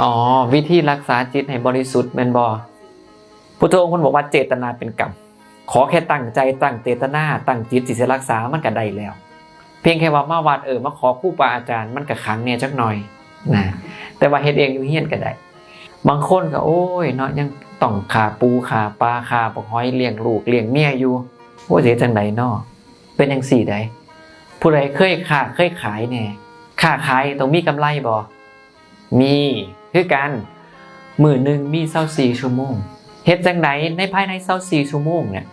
อ๋อวิธีรักษาจิตให้บริสุทธิ์แม่นบ่พุทธองค์บอกว่าเจตนาเป็นกรรมขอแค่ตั้งใจตั้งเจตนาตั้งจิตสิจะรักษามันก็ได้แล้ว เพียงแค่ว่ามาวัดมาขอครูบาอาจารย์มันก็ขังเนี่ยจักหน่อยนะแต่ว่าเฮ็ดเองอยู่เฮียนก็ได้บางคนก็โอ้ยเนาะยังต้องขาปูขาปลาขาปลาหอยเลี้ยงลูกเลี้ยงเมียอยู่โอ้ยเสียจังไดเนาะเป็นจังซี่ใดผู้ใดเคยค้าเคยขายแน่ค้าขายต้องมีกำไรบ่มีคือกันมื้อนึงมี24ชั่วโมงเฮ็ดจังไดในภายใน24ชั่วโมงเนี่ย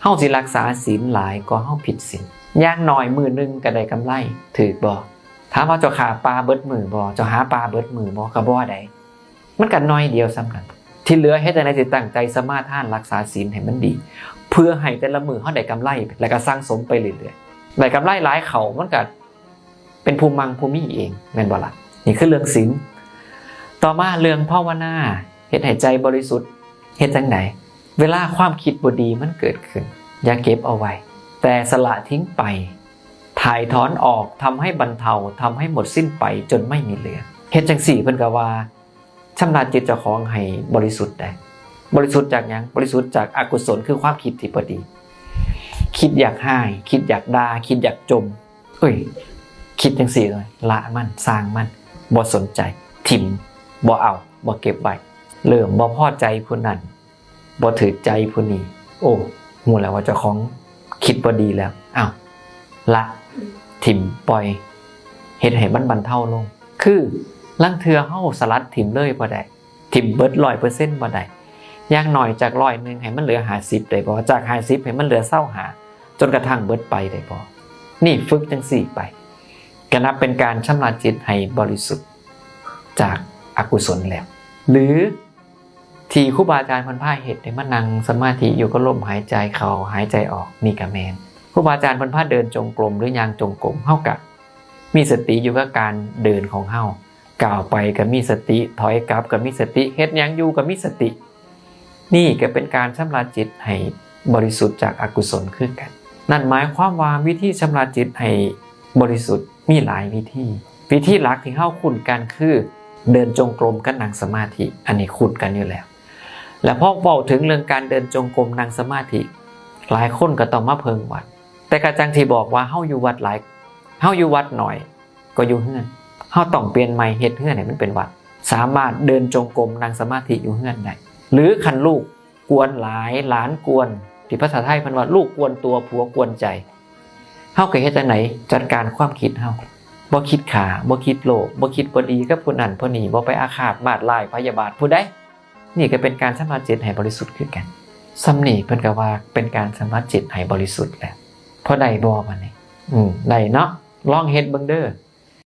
เฮาสิรักษาศีลหลายกว่าเฮาผิดศีลอย่างน้อยมื้อนึงก็ได้กำไรถูกบ่ถามว่าเจ้าขาปลาเบิดมื้อบ่เจ้าหาปลาเบิดมื้อบ่ก็บ่ได้มันก็น้อยเดียวซ้ำกันที่เหลือเฮ็ดจังได๋สิตั้งใจสมาทานรักษาศีลให้มันดีเพื่อให้แต่ละมื้อเฮาได้กำไรแล้วก็สร้างสมไปเรื่อยๆได้กำไรหลายเข้ามันก็เป็นภูมิมั่งภูมิมีเองแม่นบ่ล่ะนี่คือเรื่องศีลต่อมาเรื่องภาวนาเฮ็ดให้ใจบริสุทธิ์เฮ็ดจังได๋เวลาความคิดบ่ดีมันเกิดขึ้นอย่าเก็บเอาไว้แต่สละทิ้งไปถ่ายถอนออกทำให้บรรเทาทำให้หมดสิ้นไปจนไม่มีเหลือเฮ็ดจังสี่เพิ่นก็ว่าชำระจิตเจ้าของให้บริสุทธิ์ได้บริสุทธิ์จากหยังบริสุทธิ์จากอกุศลคือความคิดที่บ่ดีคิดอยากให้คิดอยากด่าคิดอยากจมคิดจังสี่เลยละมันสร้างมันบ่สนใจถิ่มบ่เอาบ่เก็บไว้เริ่มบ่พอใจผู้นั้นบ่ถือใจผู้นี้โอ้ฮู้แล้วว่าเจ้าของคิดบ่ดีแล้วอ้าวละถิ่มปล่อยเฮ็ดให้มันบรรเทาลงคือลังเทื่อเฮาสลัดถิ่มเลยบ่ได้ถิ่มเบิด 100% บ่ได้อย่างน้อยจาก100นึงให้มันเหลือ50ได้บ่จาก50ให้มันเหลือ25จนกระทั่งเบิดไปได้บ่นี่ฝึกจังซี่ไปก็นับเป็นการชำระจิตให้บริสุทธิ์จากอกุศลแล้วหรือที่ครูบาอาจารย์เพิ่นพาเฮ็ดให้มันนั่งสมาธิอยู่กับลมหายใจเข้าหายใจออกนี่ก็แม่นครูบาอาจารย์เพิ่นพาเดินจงกรมหรือย่างจงกรมเฮาก็มีสติอยู่กับการเดินของเฮาก้าวไปก็มีสติถอยกลับก็มีสติเฮ็ดหยังอยู่ก็มีสตินี่ก็เป็นการชำระจิตให้บริสุทธิ์จากอกุศลคือกันนั่นหมายความว่าวิธีชำระจิตให้บริสุทธิ์มีหลายวิธีหลักที่เฮาคุ้นกันคือเดินจงกรมกับนั่งสมาธิอันนี้คุ้นกันอยู่แล้วแล้วพอเว้าถึงเรื่องการเดินจงกรมนั่งสมาธิหลายคนก็ต้องมาเพิ่งวัดแต่กระจังที่บอกว่าเฮาอยู่วัดหลายเฮาอยู่วัดหน่อยก็อยู่เฮือนเฮาต้องเปลี่ยนใหม่เฮ็ดเฮือนให้มันเป็นวัดสามารถเดินจงกรมนั่งสมาธิอยู่เฮือนได้หรือคันลูกกวนหลายหลานกวนที่ภาษาไทยเพิ่นว่าลูกกวนตัวผัวกวนใจเฮาก็เฮ็ดจังได๋จัดการความคิดเฮาบ่คิดฆ่าบ่คิดโลภบ่คิดบ่ดีกับผู้นั้นผู้นี้บ่ไปอาฆาตมาดร้ายพยาบาทผู้ใดนี่ก็เป็นการชำระจิตให้บริสุทธิ์คือกันซ้ำนี่เพิ่นก็ว่าเป็นการชำระจิตให้บริสุทธิ์แล้วพอได้บ่บัดนี้ได้เนาะลองเฮ็ดเบิ่งเด้อ